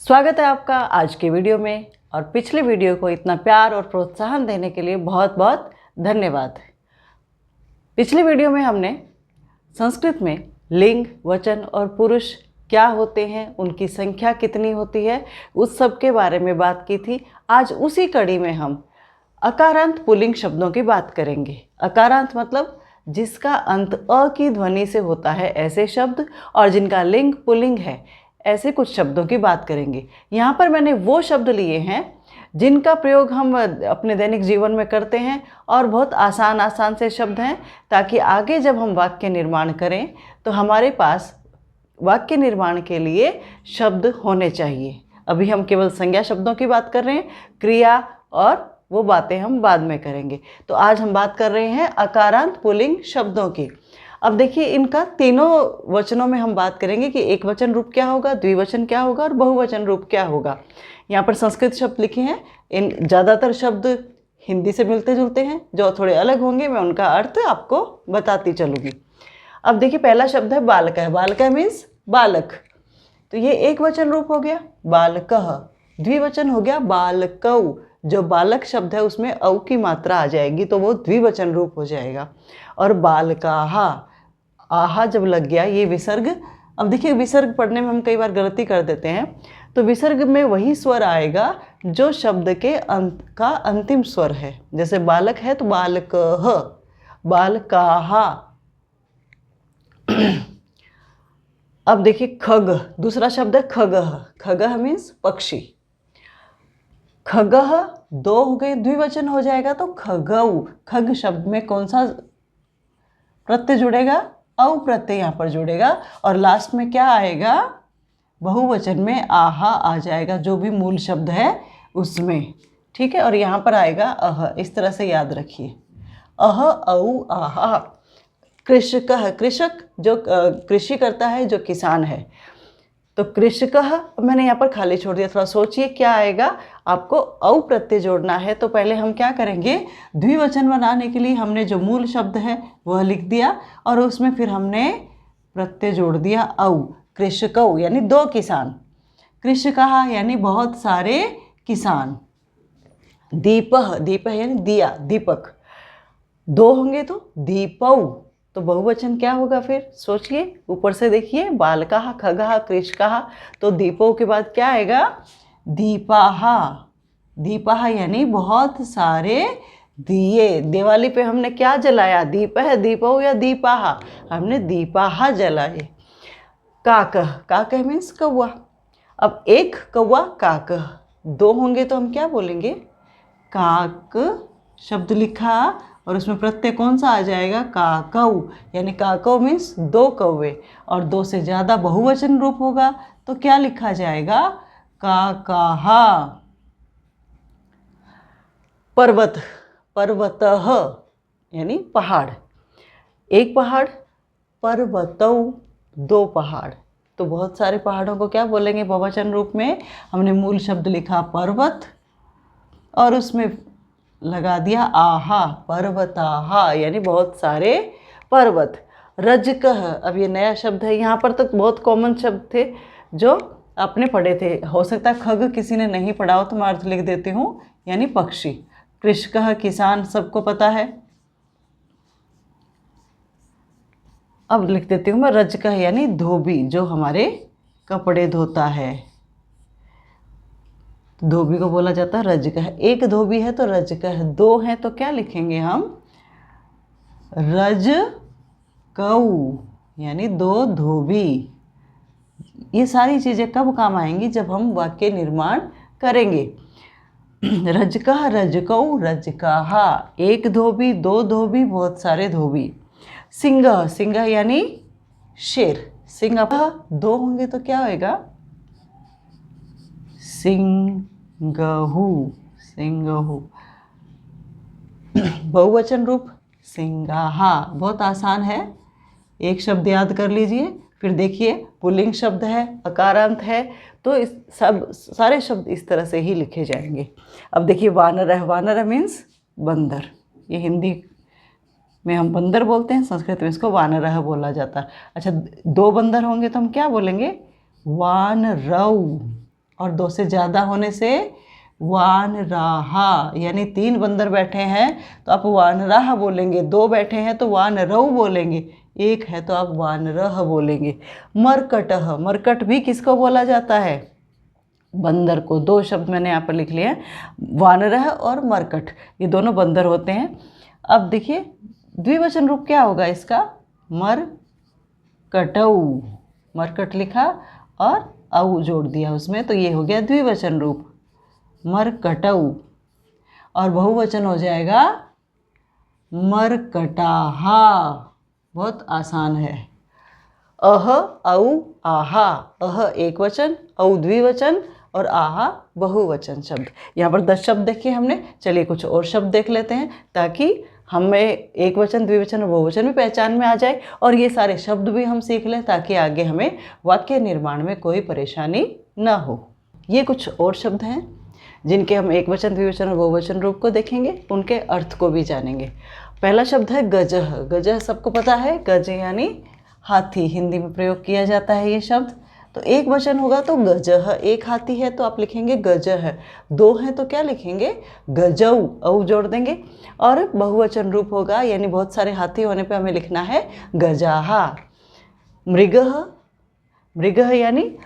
स्वागत है आपका आज के वीडियो में। और पिछले वीडियो को इतना प्यार और प्रोत्साहन देने के लिए बहुत बहुत धन्यवाद। पिछले वीडियो में हमने संस्कृत में लिंग, वचन और पुरुष क्या होते हैं, उनकी संख्या कितनी होती है, उस सब के बारे में बात की थी। आज उसी कड़ी में हम अकारांत पुल्लिंग शब्दों की बात करेंगे। अकारांत मतलब जिसका अंत अ की ध्वनि से होता है ऐसे शब्द, और जिनका लिंग पुल्लिंग है ऐसे कुछ शब्दों की बात करेंगे। यहाँ पर मैंने वो शब्द लिए हैं जिनका प्रयोग हम अपने दैनिक जीवन में करते हैं और बहुत आसान से शब्द हैं, ताकि आगे जब हम वाक्य निर्माण करें तो हमारे पास वाक्य निर्माण के लिए शब्द होने चाहिए। अभी हम केवल संज्ञा शब्दों की बात कर रहे हैं, क्रिया और वो बातें हम बाद में करेंगे। तो आज हम बात कर रहे हैं अकारांत पुल्लिंग शब्दों की। अब देखिए, इनका तीनों वचनों में हम बात करेंगे कि एक वचन रूप क्या होगा, द्विवचन क्या होगा और बहुवचन रूप क्या होगा। यहाँ पर संस्कृत शब्द लिखे हैं। इन ज़्यादातर शब्द हिंदी से मिलते जुलते हैं, जो थोड़े अलग होंगे मैं उनका अर्थ आपको बताती चलूँगी। अब देखिए, पहला शब्द है बालकः। बालकः मीन्स बालक, तो ये एक वचन रूप हो गया बालकः। द्विवचन हो गया बालकौ। जो बालक शब्द है उसमें औ की मात्रा आ जाएगी तो वो द्विवचन रूप हो जाएगा। और बालकाहा, आहा जब लग गया ये विसर्ग। अब देखिए, विसर्ग पढ़ने में हम कई बार गलती कर देते हैं। तो विसर्ग में वही स्वर आएगा जो शब्द के अंत का अंतिम स्वर है। जैसे बालक है तो बालकः, बालकाहा। अब देखिए खग, दूसरा शब्द है खगः। खगः मीन्स पक्षी। खगः दो हो गए, द्विवचन हो जाएगा तो खगौ। खग शब्द में कौन सा प्रत्यय जुड़ेगा? औ प्रत्यय यहाँ पर जुड़ेगा। और लास्ट में क्या आएगा? बहुवचन में आहा आ जाएगा, जो भी मूल शब्द है उसमें। ठीक है, और यहाँ पर आएगा अह। इस तरह से याद रखिए, अह औ आहा। कृषकः, कृषक जो कृषि करता है, जो किसान है। तो कृषकः मैंने यहाँ पर खाली छोड़ दिया। थोड़ा सोचिए क्या आएगा। आपको औ प्रत्यय जोड़ना है, तो पहले हम क्या करेंगे, द्विवचन बनाने के लिए हमने जो मूल शब्द है वह लिख दिया और उसमें फिर हमने प्रत्यय जोड़ दिया औ। कृषकौ यानी दो किसान, कृषकः यानी बहुत सारे किसान। दीपः, दीपः यानी दिया, दीपक। दो होंगे तो दीपौ। तो बहुवचन क्या होगा फिर? सोचिए, ऊपर से देखिए, बालकाः, खगः, कृषकाः। तो दीपौ के बाद क्या आएगा? दीपाहा। दीपाहा यानी बहुत सारे दिए। दिवाली पे हमने क्या जलाया? दीपः, दीपौ या दीपाहा? हमने दीपाहा जलाए। काकः, काकः मीन्स कौवा। अब एक कौवा काकः, दो होंगे तो हम क्या बोलेंगे? काक शब्द लिखा और उसमें प्रत्यय कौन सा आ जाएगा? काकौ। यानी काकौ मीन्स दो कौवे, और दो से ज़्यादा बहुवचन रूप होगा तो क्या लिखा जाएगा? काकाहा। पर्वत, पर्वतः यानी पहाड़। एक पहाड़, पर्वतौ दो पहाड़। तो बहुत सारे पहाड़ों को क्या बोलेंगे बहुवचन रूप में? हमने मूल शब्द लिखा पर्वत और उसमें लगा दिया आहा, पर्वताहा यानी बहुत सारे पर्वत। रजकः, अब ये नया शब्द है। यहाँ पर तक बहुत कॉमन शब्द थे जो आपने पढ़े थे। हो सकता है खग किसी ने नहीं पढ़ा हो तो मैं अर्थ लिख देती हूँ, यानी पक्षी। कृषकः किसान, सबको पता है। अब लिख देती हूँ मैं रजकः यानी धोबी, जो हमारे कपड़े धोता है। धोबी को बोला जाता है रजकः। एक धोबी है तो रजकः, दो हैं तो क्या लिखेंगे हम? रजकौ यानी दो धोबी। ये सारी चीज़ें कब काम आएंगी? जब हम वाक्य निर्माण करेंगे। रजकः, रजकौ, रजकाहा। एक धोबी, दो धोबी, बहुत सारे धोबी। सिंह, सिंह यानी शेर। सिंह दो होंगे तो क्या होएगा? सिंगहु, सिंगहु। बहुवचन रूप सिंगाहा। बहुत आसान है, एक शब्द याद कर लीजिए। फिर देखिए, पुल्लिंग शब्द है, अकारांत है, तो इस सब सारे शब्द इस तरह से ही लिखे जाएंगे। अब देखिए, वानरः, वानरः मीन्स बंदर। ये हिंदी में हम बंदर बोलते हैं, संस्कृत में इसको वानरः बोला जाता है। अच्छा, दो बंदर होंगे तो हम क्या बोलेंगे? वानरौ। और 2 से ज़्यादा होने से वानराहा, यानी 3 बंदर बैठे हैं तो आप वानराह बोलेंगे, 2 बैठे हैं तो वानरऊ बोलेंगे, 1 है तो आप वानरह बोलेंगे। मरकटह, मरकट भी किसको बोला जाता है? बंदर को। 2 शब्द मैंने यहाँ पर लिख लिए हैं, वानरह और मरकट, ये दोनों बंदर होते हैं। अब देखिए द्विवचन रूप क्या होगा इसका? मरकटऊ, मरकट लिखा और औ जोड़ दिया उसमें, तो ये हो गया द्विवचन रूप मरकटऊ। और बहुवचन हो जाएगा मरकटाहा। बहुत आसान है। अह, औ, आहा। अह एक वचन, औ द्विवचन और आहा बहुवचन शब्द। यहाँ पर 10 शब्द देखे हमने। चलिए कुछ और शब्द देख लेते हैं ताकि हमें एक वचन, द्विवचन और बहुवचन भी पहचान में आ जाए और ये सारे शब्द भी हम सीख लें ताकि आगे हमें वाक्य निर्माण में कोई परेशानी न हो। ये कुछ और शब्द हैं जिनके हम एक वचन, द्विवचन और बहुवचन रूप को देखेंगे, उनके अर्थ को भी जानेंगे। पहला शब्द है गजह। गजह सबको पता है, गज यानी हाथी, हिंदी में प्रयोग किया जाता है ये शब्द। तो एक वचन होगा तो गजह, एक हाथी है तो आप लिखेंगे गजह, 2 हैं तो क्या लिखेंगे? गजऊ, औ जोड़ देंगे। और बहुवचन रूप होगा यानी बहुत सारे हाथी होने पे हमें लिखना है गजाहा। मृगह, मृगह यानी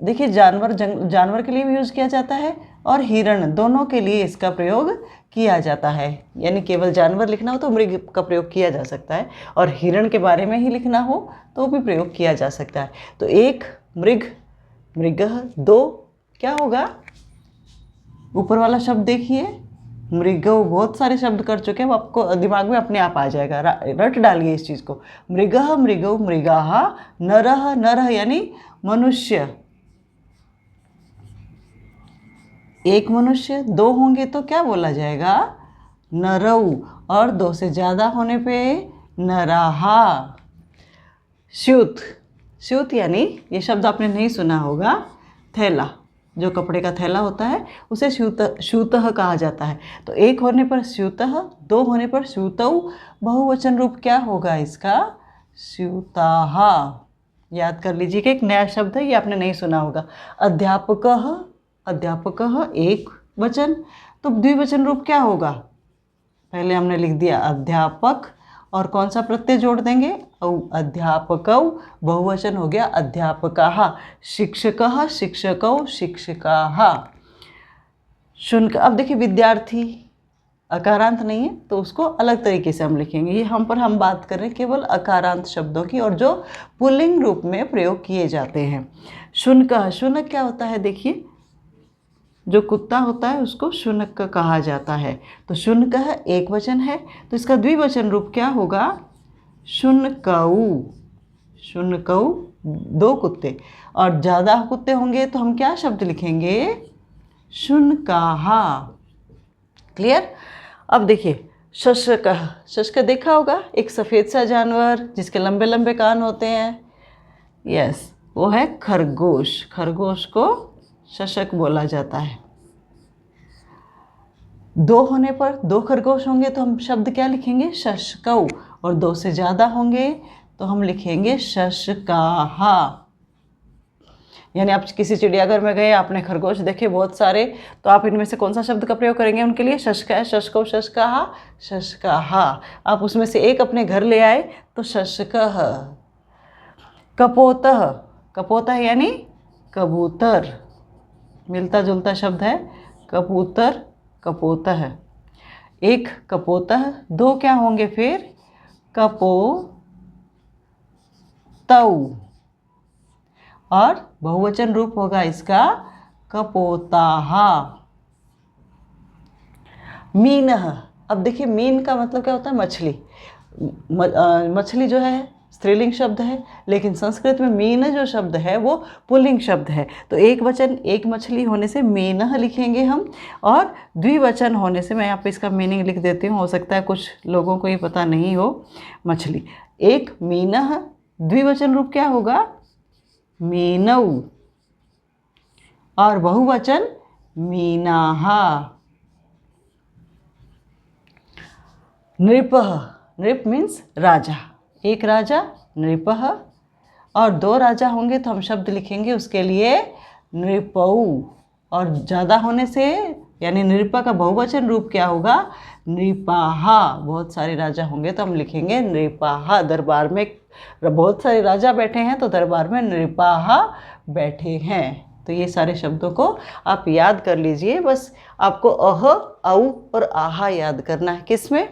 देखिए जानवर के लिए भी यूज़ किया जाता है और हिरण, दोनों के लिए इसका प्रयोग किया जाता है। यानी केवल जानवर लिखना हो तो मृग का प्रयोग किया जा सकता है और हिरण के बारे में ही लिखना हो तो भी प्रयोग किया जा सकता है। तो 1 मृग, मृगः, 2 क्या होगा? ऊपर वाला शब्द देखिए मृगौ, बहुत सारे शब्द कर चुके हैं, वो आपको दिमाग में अपने आप आ जाएगा, रट डालिए इस चीज़ को। मृगः, मृगौ, मृगाहा। नरः, नरः यानी मनुष्य, 1 मनुष्य, 2 होंगे तो क्या बोला जाएगा? नरऊ। और 2 से ज़्यादा होने पे नराहा। स्यूत, स्यूत यानी ये शब्द आपने नहीं सुना होगा, थैला, जो कपड़े का थैला होता है उसे स्यूतः कहा जाता है। तो 1 होने पर स्यूतः, 2 होने पर स्यूतौ। बहुवचन रूप क्या होगा इसका? स्यूताहा। याद कर लीजिए कि एक नया शब्द है, ये आपने नहीं सुना होगा। अध्यापकः, अध्यापकः एक वचन, तो द्विवचन रूप क्या होगा? पहले हमने लिख दिया अध्यापक और कौन सा प्रत्यय जोड़ देंगे? औ, अध्यापकौ। बहुवचन हो गया अध्यापकाः। शिक्षकः, शिक्षकौ, शिक्षकाः। शुनक, अब देखिए विद्यार्थी अकारांत नहीं है तो उसको अलग तरीके से हम लिखेंगे। ये हम बात कर रहे हैं केवल अकारांत शब्दों की और जो पुल्लिंग रूप में प्रयोग किए जाते हैं। शुनकः, शुनक क्या होता है? देखिए जो कुत्ता होता है उसको शुनक कहा जाता है। तो शुनकः एक वचन है तो इसका द्विवचन रूप क्या होगा? शुनकऊ। शुनकऊ 2 कुत्ते, और ज़्यादा कुत्ते होंगे तो हम क्या शब्द लिखेंगे? शुनकाहा। क्लियर? अब देखिए शशकः, शशक देखा होगा, एक सफ़ेद सा जानवर जिसके लंबे लंबे कान होते हैं। यस, वो है खरगोश। खरगोश को शशक बोला जाता है। 2 होने पर 2 खरगोश होंगे तो हम शब्द क्या लिखेंगे? शशकौ। और 2 से ज़्यादा होंगे तो हम लिखेंगे शशकाहा। यानी आप किसी चिड़ियाघर में गए, आपने खरगोश देखे बहुत सारे, तो आप इनमें से कौन सा शब्द का प्रयोग करेंगे उनके लिए? शशका, शशकौ, शशकाहा, शशकाहा। आप उसमें से एक अपने घर ले आए तो शशकः। कपोतः, कपोतः यानी कबूतर, मिलता जुलता शब्द है कबूतर, कपोतः। 1 कपोतः, 2 क्या होंगे फिर? कपोतौ। और बहुवचन रूप होगा इसका कपोताहा। मीनः, अब देखिए मीन का मतलब क्या होता है? मछली। मछली जो है स्त्रीलिंग शब्द है, लेकिन संस्कृत में मीन जो शब्द है वो पुल्लिंग शब्द है। तो एक वचन एक मछली होने से मीनः लिखेंगे हम, और द्विवचन होने से मैं यहाँ पे इसका मीनिंग लिख देती हूँ, हो सकता है कुछ लोगों को ये पता नहीं हो। मछली, 1 मीनः, द्विवचन रूप क्या होगा? मीनौ। और बहुवचन मीनाहा। नृपः, नृप मीन्स राजा, 1 राजा नृपः, और 2 राजा होंगे तो हम शब्द लिखेंगे उसके लिए नृपऊ, और ज़्यादा होने से यानी नृपा का बहुवचन रूप क्या होगा? नृपाहा। बहुत सारे राजा होंगे तो हम लिखेंगे नृपाहा। दरबार में बहुत सारे राजा बैठे हैं तो दरबार में नृपाहा बैठे हैं। तो ये सारे शब्दों को आप याद कर लीजिए। बस आपको अह, औ और आहा याद करना है। किसमें?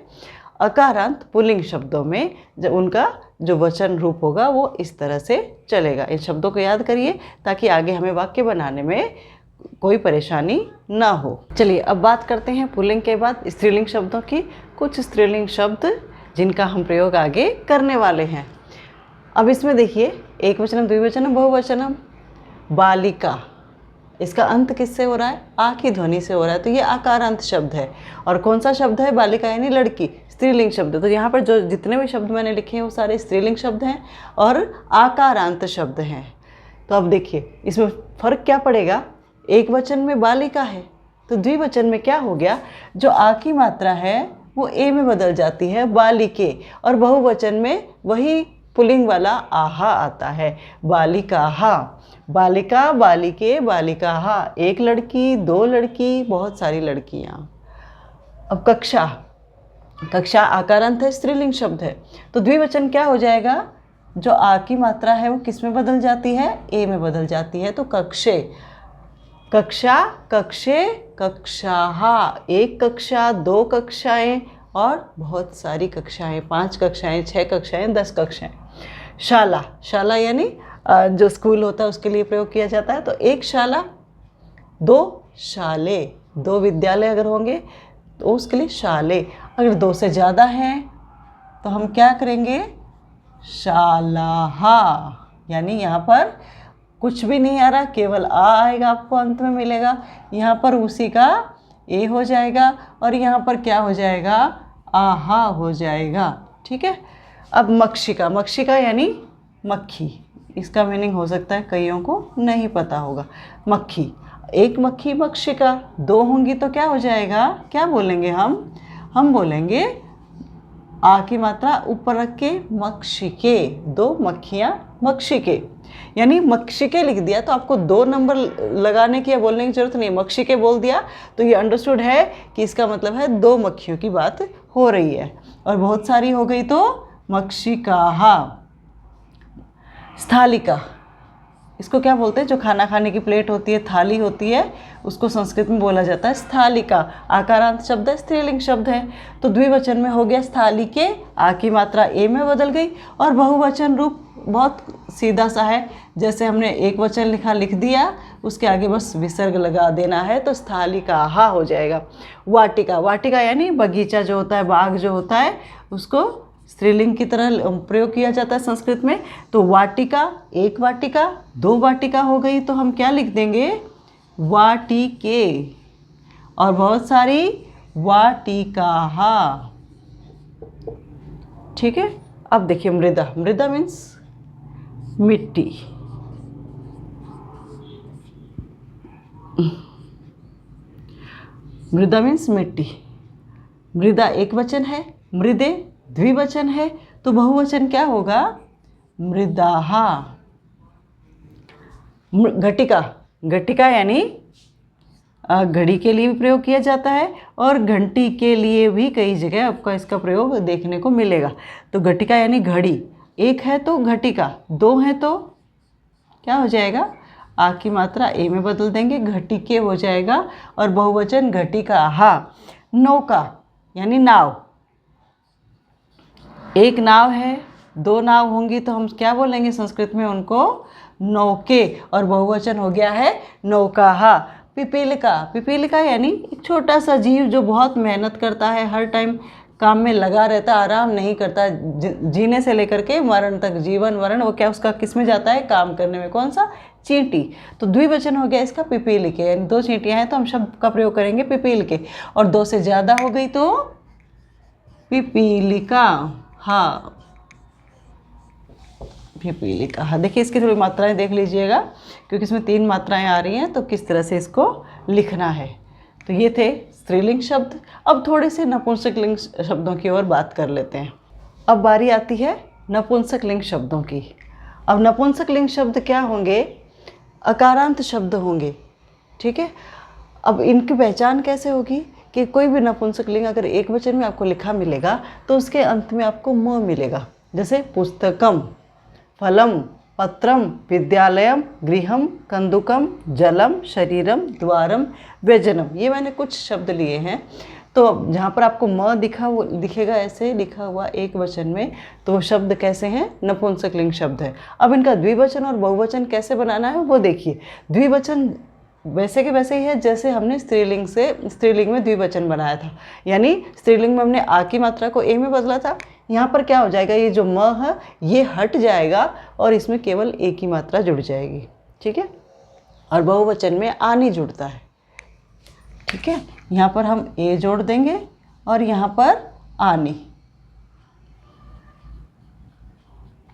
अकारांत पुल्लिंग शब्दों में जब उनका जो वचन रूप होगा वो इस तरह से चलेगा। इन शब्दों को याद करिए ताकि आगे हमें वाक्य बनाने में कोई परेशानी ना हो। चलिए अब बात करते हैं पुल्लिंग के बाद स्त्रीलिंग शब्दों की। कुछ स्त्रीलिंग शब्द जिनका हम प्रयोग आगे करने वाले हैं। अब इसमें देखिए एकवचनम, द्विवचनम, बहुवचनम। बालिका, इसका अंत किससे हो रहा है? आ की ध्वनि से हो रहा है, तो ये आकारांत शब्द है। और कौन सा शब्द है? बालिका यानी लड़की, स्त्रीलिंग शब्द। तो यहाँ पर जो जितने भी शब्द मैंने लिखे हैं वो सारे स्त्रीलिंग शब्द हैं और आकारांत शब्द हैं। तो अब देखिए इसमें फर्क क्या पड़ेगा? एक वचन में बालिका है तो द्विवचन में क्या हो गया? जो आ की मात्रा है वो ए में बदल जाती है, बालिके, और बहुवचन में वही पुल्लिंग वाला आहा आता है, बालिकाहा। बालिका, बालिके, बालिकाहा। एक लड़की, दो लड़की, बहुत सारी लड़कियाँ। अब कक्षा, कक्षा आकारांत है, स्त्रीलिंग शब्द है, तो द्विवचन क्या हो जाएगा? जो आ की मात्रा है वो किस में बदल जाती है? ए में बदल जाती है, तो कक्षे। कक्षा, कक्षे, कक्षाहा। एक कक्षा, दो कक्षाएं और बहुत सारी कक्षाएं, 5 कक्षाएं, 6 कक्षाएं, 10 कक्षाएं। शाला, शाला यानी जो स्कूल होता है उसके लिए प्रयोग किया जाता है। तो एक शाला, दो शाले, 2 विद्यालय अगर होंगे तो उसके लिए शाले। अगर 2 से ज़्यादा हैं तो हम क्या करेंगे? शालाहा। यानी यहाँ पर कुछ भी नहीं आ रहा, केवल आ आएगा, आपको अंत में मिलेगा। यहाँ पर उसी का ए हो जाएगा और यहाँ पर क्या हो जाएगा? आहा हो जाएगा। ठीक है। अब मक्षिका, मक्षिका यानी मक्खी। इसका मीनिंग हो सकता है कईयों को नहीं पता होगा। मक्खी, एक मक्खी, मक्षिका। 2 होंगी तो क्या हो जाएगा? क्या बोलेंगे हम बोलेंगे आ की मात्रा ऊपर रख के मक्षिके, 2 मक्खियाँ, मक्षिके। यानी मक्षिके लिख दिया तो आपको 2 नंबर लगाने की या बोलने की जरूरत नहीं। मक्षिके बोल दिया तो ये अंडरस्टूड है कि इसका मतलब है 2 मक्खियों की बात हो रही है। और बहुत सारी हो गई तो मक्षिकाहा। स्थालिका, इसको क्या बोलते हैं? जो खाना खाने की प्लेट होती है, थाली होती है, उसको संस्कृत में बोला जाता है स्थालिका। आकारांत शब्द है, स्त्रीलिंग शब्द है, तो द्विवचन में हो गया स्थालिके, आ की मात्रा ए में बदल गई। और बहुवचन रूप बहुत सीधा सा है, जैसे हमने एक वचन लिख दिया, उसके आगे बस विसर्ग लगा देना है तो स्थालिकाहा हो जाएगा। वाटिका, वाटिका यानी बगीचा जो होता है, बाग जो होता है, उसको स्त्रीलिंग की तरह प्रयोग किया जाता है संस्कृत में। तो वाटिका, एक वाटिका, 2 वाटिका हो गई तो हम क्या लिख देंगे? वाटिके। और बहुत सारी वाटिकाहा। ठीक है। अब देखिए मृदा, मृदा मीन्स मिट्टी। मृदा मीन्स मिट्टी। मृदा एक वचन है, मृदे द्विवचन है, तो बहुवचन क्या होगा? मृदाहा। घटिका, घटिका यानी घड़ी के लिए भी प्रयोग किया जाता है और घंटी के लिए भी कई जगह आपको इसका प्रयोग देखने को मिलेगा। तो घटिका यानी घड़ी, एक है तो घटिका, 2 है तो क्या हो जाएगा? आ की मात्रा ए में बदल देंगे, घटिके हो जाएगा। और बहुवचन घटिकाहा। नौका यानी नाव, एक नाव है, 2 नाव होंगी तो हम क्या बोलेंगे संस्कृत में? उनको नौके। और बहुवचन हो गया है नौकाहा। पिपीलिका, पिपीलिका यानी एक छोटा सा जीव जो बहुत मेहनत करता है, हर टाइम काम में लगा रहता, आराम नहीं करता, जीने से लेकर के मरण तक, जीवन मरण, वो क्या उसका किस में जाता है? काम करने में। कौन सा? चींटी। तो द्विवचन हो गया इसका पिपीलिके, यानी 2 चींटियाँ हैं तो हम शब्द का प्रयोग करेंगे पिपीलिके। और 2 से ज़्यादा हो गई तो पिपीलिका। हाँ, पिपीलिका। हाँ, देखिए इसकी थोड़ी मात्राएं देख लीजिएगा क्योंकि इसमें 3 मात्राएं आ रही हैं, तो किस तरह से इसको लिखना है। तो ये थे स्त्रीलिंग शब्द। अब थोड़े से नपुंसकलिंग शब्दों की ओर बात कर लेते हैं। अब बारी आती है नपुंसकलिंग शब्दों की। अब नपुंसकलिंग शब्द क्या होंगे? अकारांत शब्द होंगे। ठीक है, अब इनकी पहचान कैसे होगी कि कोई भी नपुंसकलिंग अगर एक वचन में आपको लिखा मिलेगा तो उसके अंत में आपको म मिलेगा। जैसे पुस्तकम, फलम, पत्रम, विद्यालयम, गृहम, कंदुकम, जलम, शरीरम, द्वारम, व्यजनम। ये मैंने कुछ शब्द लिए हैं। तो जहाँ पर आपको म दिखेगा ऐसे लिखा हुआ एक वचन में, तो वो शब्द कैसे हैं? नपुंसकलिंग शब्द है। अब इनका द्विवचन और बहुवचन कैसे बनाना है वो देखिए। द्विवचन वैसे के वैसे ही है जैसे हमने स्त्रीलिंग में द्विवचन बनाया था, यानी स्त्रीलिंग में हमने आ की मात्रा को ए में बदला था। यहाँ पर क्या हो जाएगा, ये जो म है ये हट जाएगा और इसमें केवल ए की मात्रा जुड़ जाएगी। ठीक है, और बहुवचन में आनी जुड़ता है। ठीक है, यहाँ पर हम ए जोड़ देंगे और यहाँ पर आनी,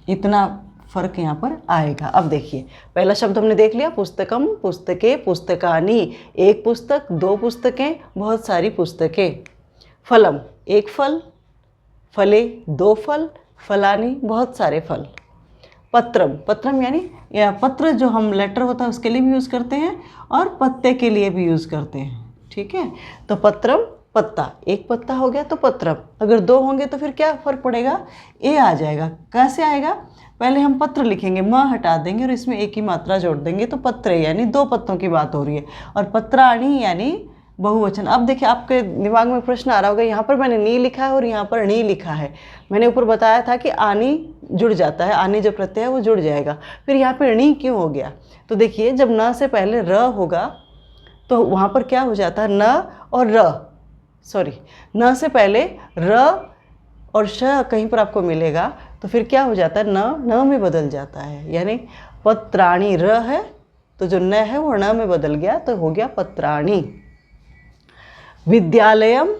इतना फर्क यहाँ पर आएगा। अब देखिए, पहला शब्द हमने देख लिया, पुस्तकम, पुस्तके, पुस्तकानी, एक पुस्तक, दो पुस्तकें, बहुत सारी पुस्तकें। फलम, एक फल, फले, दो फल, फलानी, बहुत सारे फल। पत्रम, पत्रम यानी या पत्र जो हम लेटर होता है उसके लिए भी यूज़ करते हैं और पत्ते के लिए भी यूज़ करते हैं। ठीक है, तो पत्रम पत्ता, एक पत्ता हो गया तो पत्रम। अगर दो होंगे तो फिर क्या फ़र्क पड़ेगा, ए आ जाएगा। कैसे आएगा, पहले हम पत्र लिखेंगे, म हटा देंगे और इसमें एक की मात्रा जोड़ देंगे तो पत्र, यानी दो पत्तों की बात हो रही है। और पत्राणी यानी बहुवचन। अब देखिए, आपके दिमाग में प्रश्न आ रहा होगा, यहाँ पर मैंने नी लिखा है और यहाँ पर नी लिखा है। मैंने ऊपर बताया था कि आनी जुड़ जाता है, आनी जो प्रत्यय है वो जुड़ जाएगा, फिर यहाँ पर नी क्यों हो गया? तो देखिए, जब न से पहले र होगा तो वहाँ पर क्या हो जाता है, न और र, सॉरी, न से पहले र और श कहीं पर आपको मिलेगा तो फिर क्या हो जाता है, न में बदल जाता है। यानी पत्राणी र है तो जो न है वो न में बदल गया तो हो गया पत्राणी। विद्यालयम,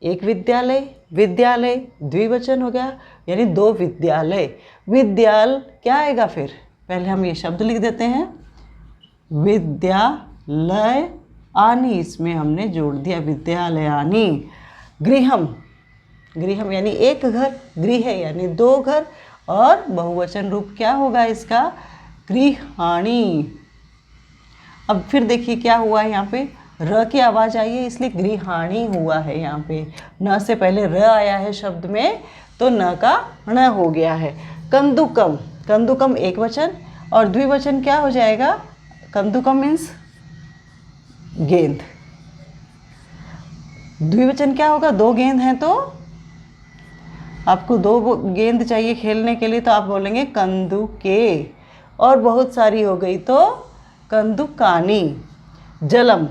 एक विद्यालय, विद्यालय द्विवचन हो गया यानी दो विद्यालय। विद्याल क्या आएगा फिर, पहले हम ये शब्द लिख देते हैं, विद्यालय आनी, इसमें हमने जोड़ दिया विद्यालयानी। गृहम, गृहम यानी एक घर, गृह यानी दो घर, और बहुवचन रूप क्या होगा इसका, गृहाणी। अब फिर देखिए क्या हुआ है, यहाँ पे र की आवाज़ आई है इसलिए गृहाणी हुआ है। यहाँ पे न से पहले र आया है शब्द में तो न का ण हो गया है। कंदुकम, कंदुकम एक वचन और द्विवचन क्या हो जाएगा, कंदुकम मीन्स गेंद। द्विवचन क्या होगा, दो गेंद हैं तो आपको दो गेंद चाहिए खेलने के लिए तो आप बोलेंगे कंदुके, और बहुत सारी हो गई तो कंदुकानी। जलम,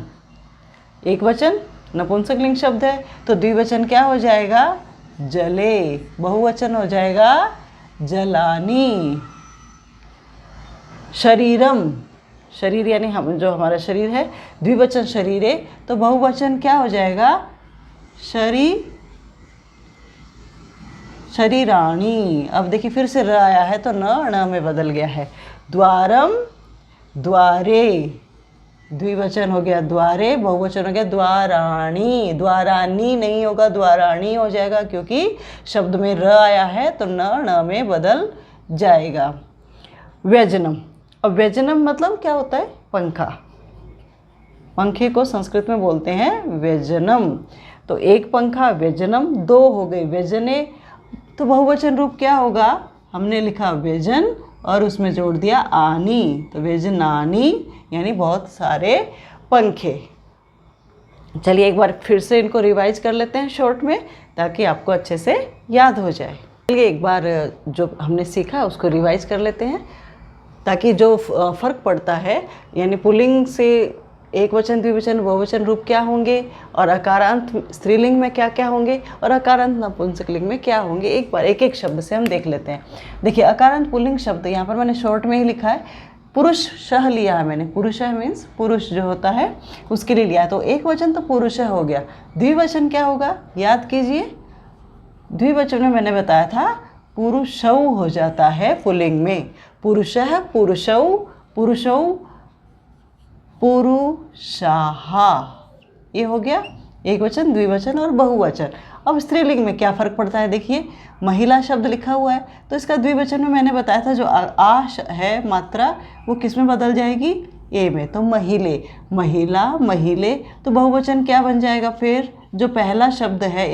एक वचन नपुंसकलिंग शब्द है तो द्विवचन क्या हो जाएगा, जले, बहुवचन हो जाएगा जलानी। शरीरम, शरीर यानी हम जो हमारा शरीर है, द्विवचन शरीरे तो बहुवचन क्या हो जाएगा, शरीराणी। अब देखिए फिर से र आया है तो न में बदल गया है। द्वारम, द्वारे, द्विवचन हो गया द्वारे, बहुवचन हो गया द्वाराणी। द्वारानी नहीं होगा, द्वाराणी हो जाएगा क्योंकि शब्द में र आया है तो न में बदल जाएगा। व्यजनम, अब व्यजनम मतलब क्या होता है, पंखा, पंखे को संस्कृत में बोलते हैं व्यजनम। तो एक पंखा व्यजनम, दो हो गए व्यजने, तो बहुवचन रूप क्या होगा, हमने लिखा व्यजन और उसमें जोड़ दिया आनी तो व्यजनानी यानी बहुत सारे पंखे। चलिए एक बार फिर से इनको रिवाइज कर लेते हैं शॉर्ट में ताकि आपको अच्छे से याद हो जाए। चलिए एक बार जो हमने सीखा उसको रिवाइज कर लेते हैं ताकि जो फ़र्क पड़ता है, यानी पुल्लिंग से एक वचन द्विवचन बहुवचन रूप क्या होंगे और अकारांत स्त्रीलिंग में क्या क्या होंगे और अकारांत नपुंसकलिंग में क्या होंगे, एक बार एक एक शब्द से हम देख लेते हैं। देखिए अकारांत पुल्लिंग शब्द यहाँ पर मैंने शॉर्ट में ही लिखा है, पुरुष शह लिया है मैंने, पुरुषः मीन्स पुरुष जो होता है उसके लिए लिया, तो एक वचन तो पुरुषः हो गया। द्विवचन क्या होगा, याद कीजिए, द्विवचन में मैंने बताया था पुरुषौ हो जाता है पुल्लिंग में, पुरुषः, पुरुषौ, पुरुषौ, पुरुषाः, ये हो गया एकवचन, द्विवचन और बहुवचन। अब स्त्रीलिंग में क्या फ़र्क पड़ता है, देखिए महिला शब्द लिखा हुआ है तो इसका द्विवचन में मैंने बताया था जो आश है मात्रा वो किस में बदल जाएगी, ए में, तो महिले, महिला, महिले। तो बहुवचन क्या बन जाएगा फिर, जो पहला शब्द है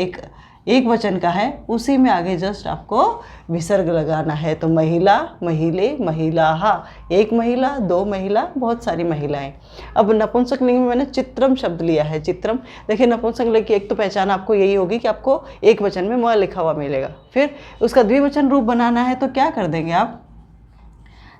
एक वचन का है उसी में आगे जस्ट आपको विसर्ग लगाना है। तो महिला, महिले, महिलाहा, एक महिला, दो महिला, बहुत सारी महिलाएं। अब नपुंसक लिंग में मैंने चित्रम शब्द लिया है। चित्रम, देखिए नपुंसक लिंग की एक तो पहचान आपको यही होगी कि आपको एक वचन में म लिखा हुआ मिलेगा। फिर उसका द्विवचन रूप बनाना है तो क्या कर देंगे आप,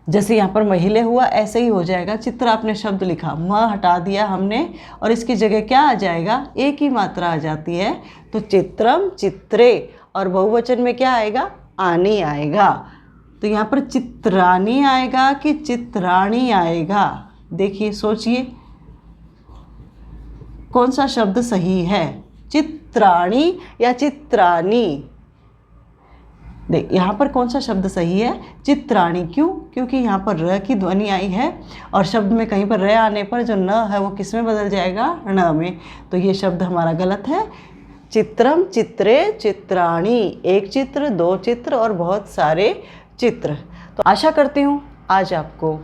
जैसे यहाँ पर महिले हुआ ऐसे ही हो जाएगा। चित्र आपने शब्द लिखा, म हटा दिया हमने और इसकी जगह क्या आ जाएगा, एक ही मात्रा आ जाती है तो चित्रम, चित्रे। और बहुवचन में क्या आएगा, आनी आएगा। तो यहाँ पर चित्रानी आएगा कि चित्राणी आएगा, देखिए सोचिए कौन सा शब्द सही है, चित्राणी या चित्रानी। देख यहाँ पर कौन सा शब्द सही है, चित्राणी। क्यों, क्योंकि यहाँ पर र की ध्वनि आई है और शब्द में कहीं पर र आने पर जो न है वो किस में बदल जाएगा, ण में। तो ये शब्द हमारा गलत है। चित्रम, चित्रे, चित्राणी, एक चित्र, दो चित्र और बहुत सारे चित्र। तो आशा करती हूँ आज आपको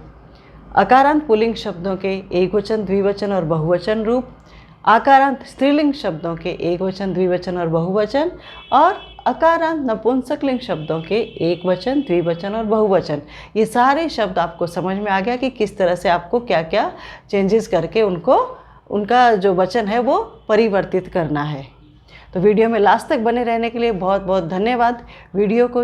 अकारांत पुल्लिंग शब्दों के एकवचन, द्विवचन और बहुवचन रूप, आकारांत स्त्रीलिंग शब्दों के एकवचन, द्विवचन और बहुवचन, और अकारांत नपुंसकलिंग शब्दों के एकवचन, द्विवचन और बहुवचन, ये सारे शब्द आपको समझ में आ गया कि किस तरह से आपको क्या क्या चेंजेस करके उनका जो वचन है वो परिवर्तित करना है। तो वीडियो में लास्ट तक बने रहने के लिए बहुत बहुत धन्यवाद। वीडियो को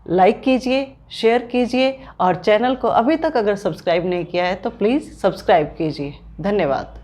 लाइक कीजिए, शेयर कीजिए और चैनल को अभी तक अगर सब्सक्राइब नहीं किया है तो प्लीज़ सब्सक्राइब कीजिए। धन्यवाद।